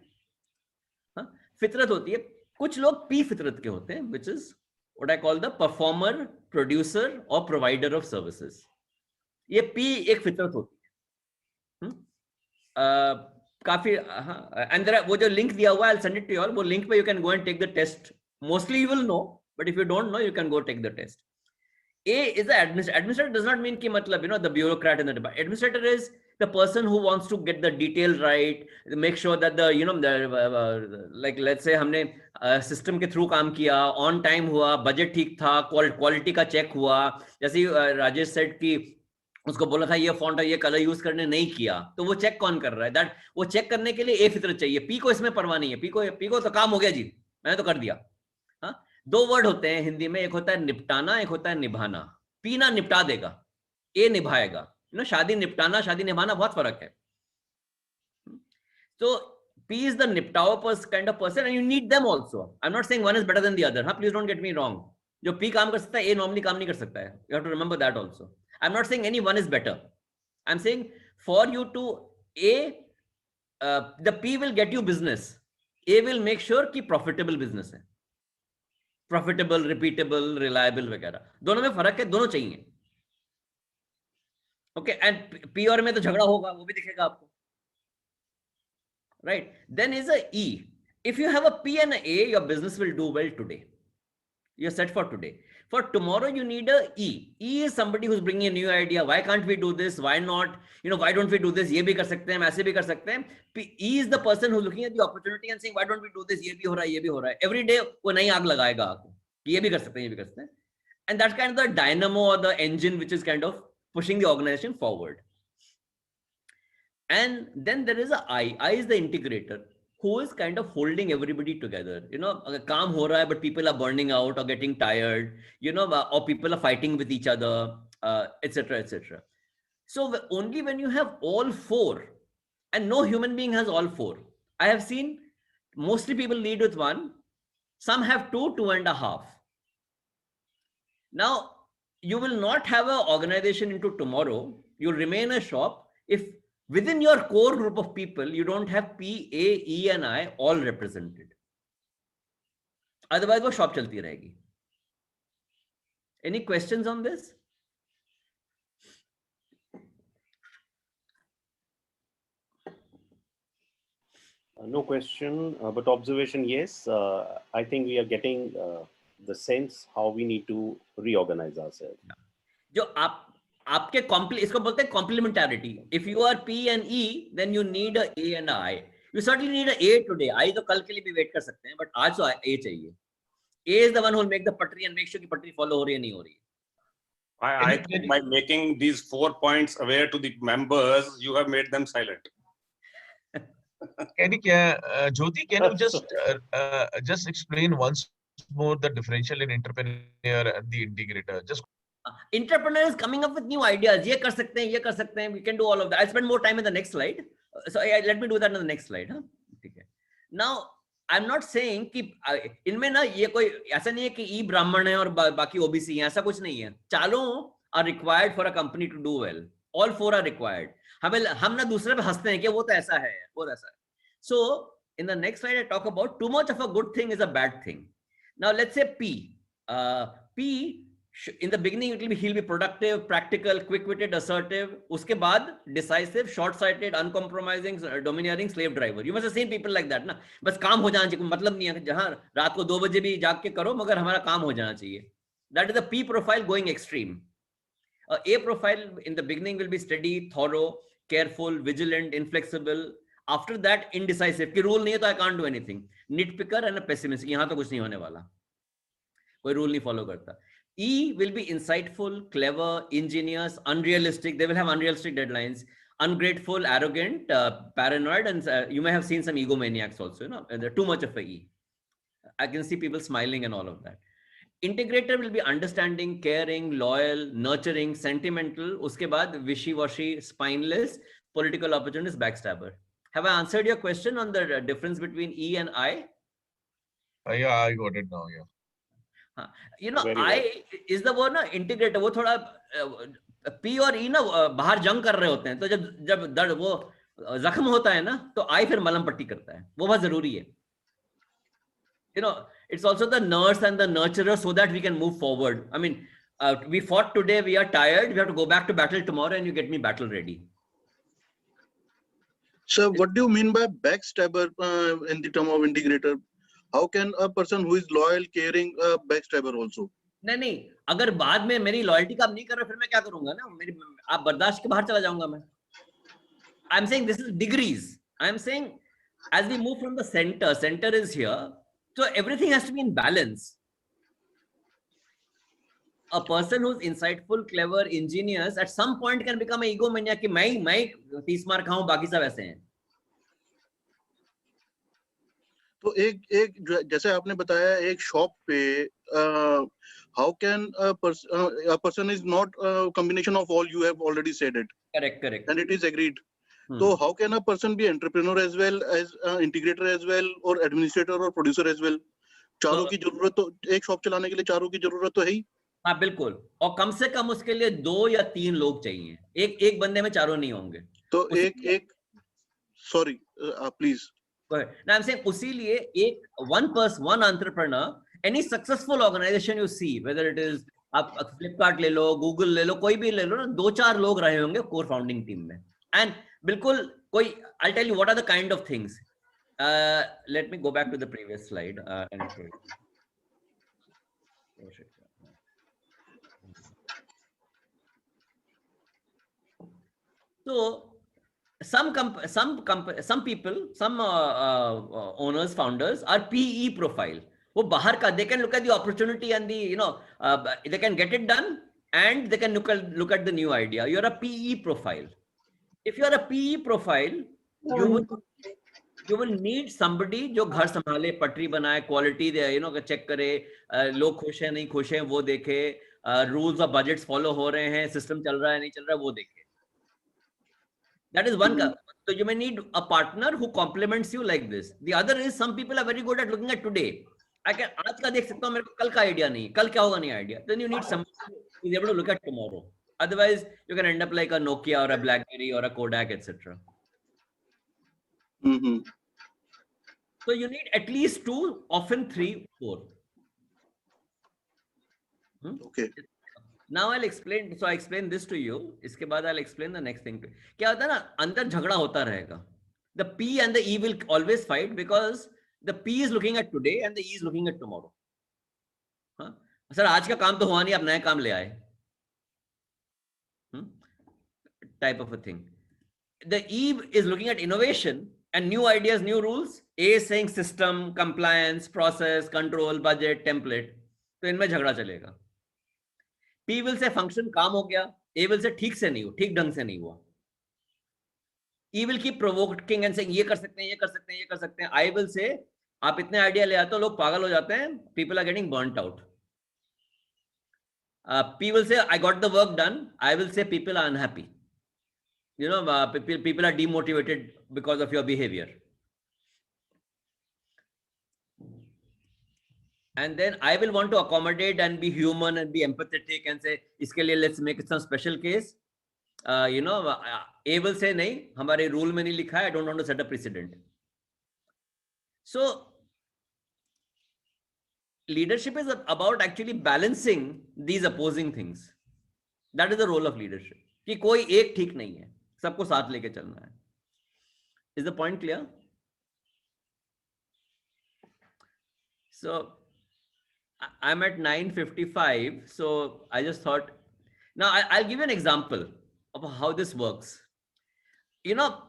हाँ, फितरत होती है. कुछ लोग पी फितरत के होते हैं, which is what I call the performer, producer or provider of services. ये पी एक फितरत होती है. काफी हाँ, and there वो जो लिंक दिया हुआ है, I'll send it to you all. वो लिंक पे you can go and take the test. Mostly you will know, but if you don't know, you can go take the test. A is the administrator. Administrator does not mean कि मतलब, you know, the bureaucrat in the department. Administrator is the person who wants to get the detail right, make sure that the, you know, the like let's say हमने system के through काम किया, on time हुआ, budget ठीक था, quality का check हुआ. जैसे राजेश said कि उसको बोला था ये font और ये color use करने नहीं किया, तो वो check कौन कर रहा है? That वो check करने के लिए A फितरत चाहिए. P को इसमें परवाह नहीं है. P को तो काम हो गया जी, मैंने तो कर दिया. हाँ, दो वर्ड होते हैं हिंदी में, एक होता है निपटाना, एक होता है निभाना. पी ना निपटा देगा, ए निभाएगा. यू नो, शादी निपटाना, शादी निभाना बहुत फर्क है. तो P is the निपटाओ kind of person and you need them also. I'm not saying one is better than the other. हाँ, please don't get me wrong. जो P काम कर सकता है, A normally काम नहीं कर सकता है. You have to remember that also. I'm not saying any one is better. I'm saying for you to the P will get you business. A will make sure कि profitable business है. Profitable, repeatable, reliable वगैरह. दोनों में फर्क है, दोनों चाहिए. Okay, and P और में तो झगड़ा होगा, वो भी दिखेगा आपको. Right? Then is a E. If you have a P and a A, your business will do well today. You're set for today. For tomorrow, you need a E. E is somebody who's bringing a new idea. Why can't we do this? Why not? You know, why don't we do this? ये भी कर सकते हैं, ऐसे भी कर सकते हैं. E is the person who's looking at the opportunity and saying, why don't we do this? ये भी हो रहा है, ये भी हो रहा है. Every day वो नई आग लगाएगा आपको. ये भी कर सकते हैं, ये भी कर सकते हैं. And that's kind of the dynamo or the engine which is kind of pushing the organization forward. And then there is a I. I is the integrator who is kind of holding everybody together. You know, काम हो रहा है, but people are burning out or getting tired, you know, or people are fighting with each other, etc., etc. So only when you have all four, and no human being has all four. I have seen mostly people lead with one. Some have 2, 2.5. Now, you will not have an organization into tomorrow. You'll remain a shop if within your core group of people, you don't have P, A, E, and I all represented. Otherwise वो shop चलती रहेगी. Any questions on this? No question, but observation, yes. I think we are getting the sense how we need to reorganize ourselves. जो आपके इसको बोलते हैं complementarity. If you are P and E, then you need a A and a I. You certainly need a A today. I तो कल के लिए भी वेट कर सकते हैं, but आज तो A चाहिए. A is the one who will make the पटरी and make sure कि पटरी follow हो रही है नहीं हो रही है. I think by making these 4 points aware to the members, you have made them silent. Jyoti, can you just explain once more the differential in entrepreneur and the integrator? Just entrepreneur is coming up with new ideas. ये कर सकते हैं, we can do all of that. I'll spend more time in the next slide. So let me do that in the next slide. हाँ? ठीक है. Now I'm not saying कि इनमें ना ये कोई ऐसा नहीं है कि ई ब्राह्मण है और बाकी ओबीसी हैं, ऐसा कुछ नहीं है. चारों are required for a company to do well. All 4 are required. हम ना दूसरे पे हंसते हैं कि वो तो ऐसा है, वो ऐसा है. So in the next slide I talk about too much of a good thing is a bad thing. Now let's say P. P in the beginning he'll be productive, practical, quick-witted, assertive. उसके बाद decisive, short-sighted, uncompromising, domineering, slave driver. You must have seen people like that ना. बस काम हो जाना चाहिए, मतलब नहीं है जहाँ रात को 2 बजे भी जाग के करो मगर हमारा काम हो जाना चाहिए. That is the P profile going extreme. A profile in the beginning will be steady, thorough, careful, vigilant, inflexible. After that indecisive कि rule नहीं है तो I can't do anything. Nitpicker and a pessimist. यहाँ तो कुछ नहीं होने वाला. कोई rule नहीं follow करता. E will be insightful, clever, ingenious, unrealistic. They will have unrealistic deadlines. Ungrateful, arrogant, paranoid, and you may have seen some egomaniacs also. You know, they're too much of a E. I can see people smiling and all of that. Integrator will be understanding, caring, loyal, nurturing, sentimental. Uske baad wishy-washy, spineless, political opportunist, backstabber. Have I answered your question on the difference between E and I? Yeah, I got it now. Yeah. You know, I is the word ना integrator. वो थोड़ा P और E ना बाहर जंग कर रहे होते हैं. तो जब दर्द वो जख्म होता है ना, तो I फिर मलहम पट्टी करता है. वो बहुत जरूरी है. You know, it's also the nurse and the nurturer so that we can move forward. I mean, we fought today, we are tired, we have to go back to battle tomorrow and you get me battle ready. So what do you mean by backstabber in the term of integrator? How can a person who is loyal, caring, backstabber also? नहीं, अगर बाद में मेरी loyalty का नहीं कर रहे फिर मैं क्या करूंगा ना? आप बर्दाश्त के बाहर चला जाऊंगा मैं. I'm saying this is degrees. I'm saying as we move from the center is here. So everything has to be in balance. A person who's insightful, clever, ingenious, at some point can become an egomaniac कि मैं 30 मार खाऊं बाकी सब ऐसे हैं. तो एक जैसे आपने बताया एक शॉप पे how can a person is not a combination of all, you have already said it. Correct. And it is agreed. So how can a person be entrepreneur as well as integrator as well or administrator or producer as well? चारों की जरूरत तो एक shop चलाने के लिए चारों की जरूरत तो है ही. हाँ बिल्कुल. और कम से कम उसके लिए 2 या 3 लोग चाहिए. एक बंदे में चारों नहीं होंगे. तो एक sorry please. Now I'm saying उसी लिए एक one entrepreneur, any successful organization you see, whether it is आप Flipkart ले लो, Google ले लो, कोई भी ले लो ना 2-4 लोग रहे होंगे core founding team में. And बिल्कुल कोई, I'll tell you what are the kind of things. Let me go back to the previous slide. So some people, some owners, founders are PE profile. वो बाहर का, they can look at the opportunity and the they can get it done and they can look at the new idea. You're a PE profile. If you are a PE profile, you will need somebody जो घर संभाले, पटरी बनाए, quality दे, check करे, लोग खुश हैं नहीं खुश हैं वो देखे, rules और budgets follow हो रहे हैं, system चल रहा है नहीं चल रहा है वो देखे. That is one. So you may need a partner who complements you like this. The other is some people are very good at looking at today. I can आज का देख सकता हूँ, मेरे को कल का idea नहीं, कल क्या होगा नहीं idea. Then you need somebody who is able to look at tomorrow. Otherwise, you can end up like a Nokia or a BlackBerry or a Kodak, etc. So you need at least 2, often 3, 4. Okay. Now I'll explain. So I explain this to you. इसके बाद I'll explain the next thing. क्या होता है ना, अंदर झगड़ा होता रहेगा. The P and the E will always fight because the P is looking at today and the E is looking at tomorrow. हाँ, सर आज का काम तो हुआ नहीं, आप नया काम ले आए. Type of a thing. The E is looking at innovation and new ideas, new rules. A is saying system, compliance, process, control, budget, template. तो इनमें झगड़ा चलेगा. P will say function काम हो गया. A will say ठीक से नहीं हुआ, ठीक ढंग से नहीं हुआ. E will keep provoking and saying ये कर सकते हैं, ये कर सकते हैं, ये कर सकते हैं. I will say आप इतने आइडिया ले आते हो, लोग पागल हो जाते हैं. People are getting burnt out. P will say I got the work done. I will say people are unhappy. You know, people are demotivated because of your behavior. And then I will want to accommodate and be human and be empathetic and say, इसके लिए let's make it some special case. You know, A will say नहीं, हमारे rule में नहीं लिखा है. I don't want to set a precedent. So leadership is about actually balancing these opposing things. That is the role of leadership. कि कोई एक ठीक नहीं है, सबको साथ लेके चलना है. Is the point clear? So I'm at 9:55, so I just thought, now I'll give you an example of how this works. You know,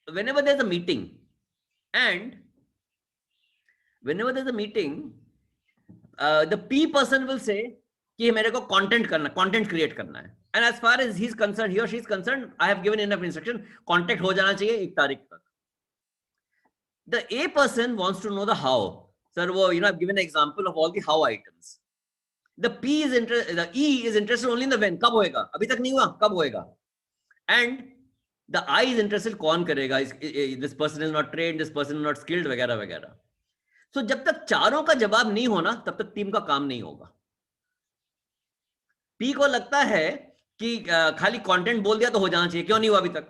whenever there's a meeting, the P person will say कि मेरे को content create करना है. And as far as he's concerned, he or she is concerned, I have given enough instruction. Contact हो जाना चाहिए 1 तारीख तक. The A person wants to know the how. Sir, you know, I've given an example of all the how items. The E is interested only in the when. कब होएगा? अभी तक नहीं हुआ, कब होएगा? And the I is interested कौन करेगा? This person is not trained, this person is not skilled, वगैरह वगैरह. So जब तक चारों का जवाब नहीं होना, तब तक टीम का काम नहीं होगा. P को लगता है कि खाली कंटेंट बोल दिया तो हो जाना चाहिए, क्यों नहीं हुआ अभी तक?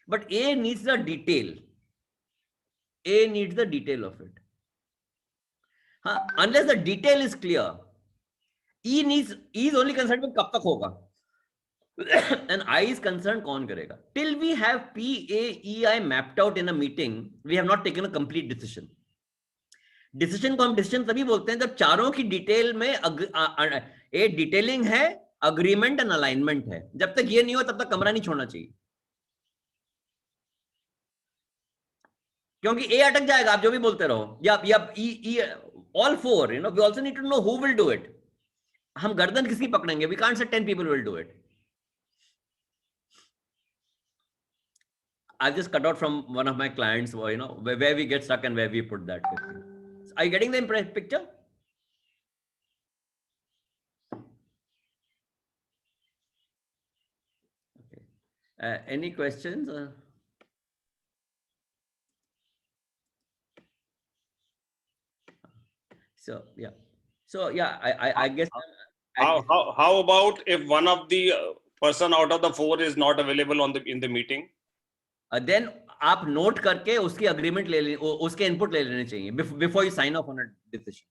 But A needs the detail. A needs the detail of it. Unless the detail is clear, E is only concerned with कब तक होगा, and I is concerned कौन करेगा. Till we have P, A, E, I mapped out in a meeting, we have not taken a complete decision. Decision को हम decision तभी बोलते हैं जब चारों की डिटेल में एक डिटेलिंग है, अग्रीमेंट एंड अलाइनमेंट है. जब तक ये नहीं हो तब तक कमरा नहीं छोड़ना चाहिए, क्योंकि A अटक जाएगा, आप जो भी बोलते रहो. या E, all four, you know, we also need to know who will do it. हम गर्दन किसकी पकड़ेंगे? We can't say 10 people will do it. I've just cut out from one of my clients, you know, where we get stuck and where we put that. Are you getting the picture? Okay. Any questions? So yeah, I guess. How about if one of the person out of the 4 is not available in the meeting? Then आप note करके उसकी agreement ले लें, उसके input ले लेने चाहिए before you sign off on a decision.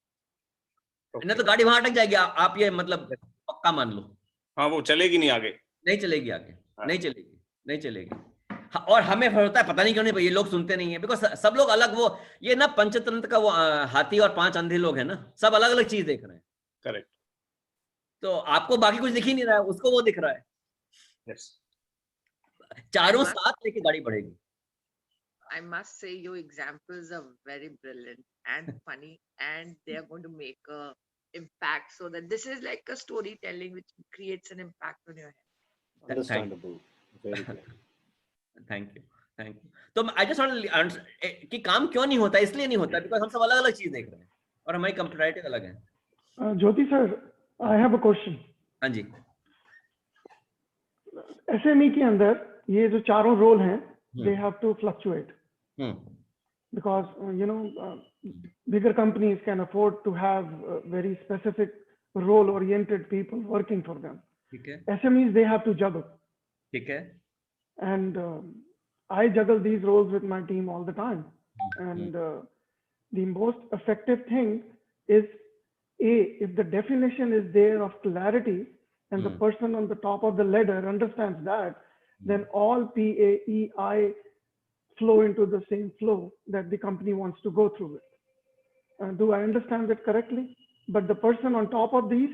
नहीं तो गाड़ी वहां अटक जाएगी. आप ये मतलब पक्का मान लो. हाँ, वो चलेगी नहीं आगे. नहीं चलेगी आगे. नहीं चलेगी. और हमें होता है पता नहीं क्यों नहीं, ये लोग सुनते नहीं है, बिकॉज सब लोग अलग, वो ये ना पंचतंत्र का वो हाथी और 5 अंधे लोग हैं ना, सब अलग अलग चीज देख रहे हैं. करेक्ट. तो आपको बाकी कुछ दिख ही नहीं रहा है, उसको वो दिख रहा है. यस. चारों साथ लेके गाड़ी बढ़ेगी. I must say your examples are very brilliant and funny, and they are going to make a impact, so that this is like a storytelling which creates an impact on your head. Understandable. Very good. Thank you. तो I just want to answer कि काम क्यों नहीं होता, इसलिए नहीं होता because हम सब अलग अलग चीज देख रहे हैं और हमारी कंप्यूटराइटेड अलग है. ज्योति sir, I have a question. हाँ जी. SME के अंदर ये जो चारों रोल हैं, they have to fluctuate. Because you know, bigger companies can afford to have very specific role-oriented people working for them. ठीक है. SMEs, they have to juggle. ठीक है. And I juggle these roles with my team all the time. And the most effective thing is if the definition is there of clarity and the person on the top of the ladder understands that, then all PAEI flow into the same flow that the company wants to go through it. Do I understand that correctly? But the person on top of these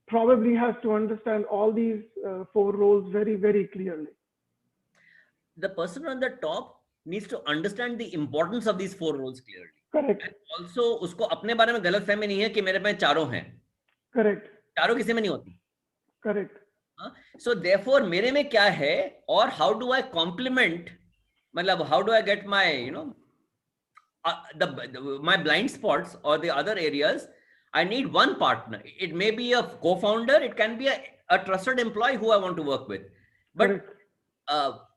probably has to understand all these 4 roles very, very clearly. The person on the top needs to understand the importance of these 4 roles clearly. Correct. And also उसको अपने बारे में गलतफहमी नहीं है कि मेरे पास चारों हैं. Correct. चारों किसी में नहीं होती. Correct. So therefore मेरे में क्या है और how do I complement, मतलब how do I get my, you know, my blind spots or the other areas. I need one partner. It may be a co-founder. It can be a trusted employee who I want to work with. But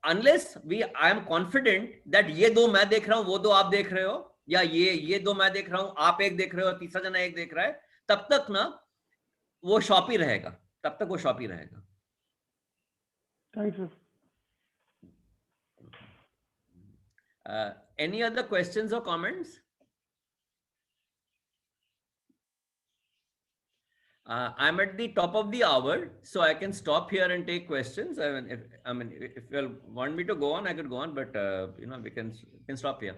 unless I am confident that ये 2 मैं देख रहा हूँ, वो 2 आप देख रहे हो, या ये 2 मैं देख रहा हूँ, आप एक देख रहे हो, तीसरा जना एक देख रहा है, तब तक ना वो शॉप ही रहेगा. तब तक वो शॉप ही रहेगा. Thank you. Any other questions or comments? I'm at the top of the hour, so I can stop here and take questions. If you want me to go on, I could go on, but you know, we can stop here.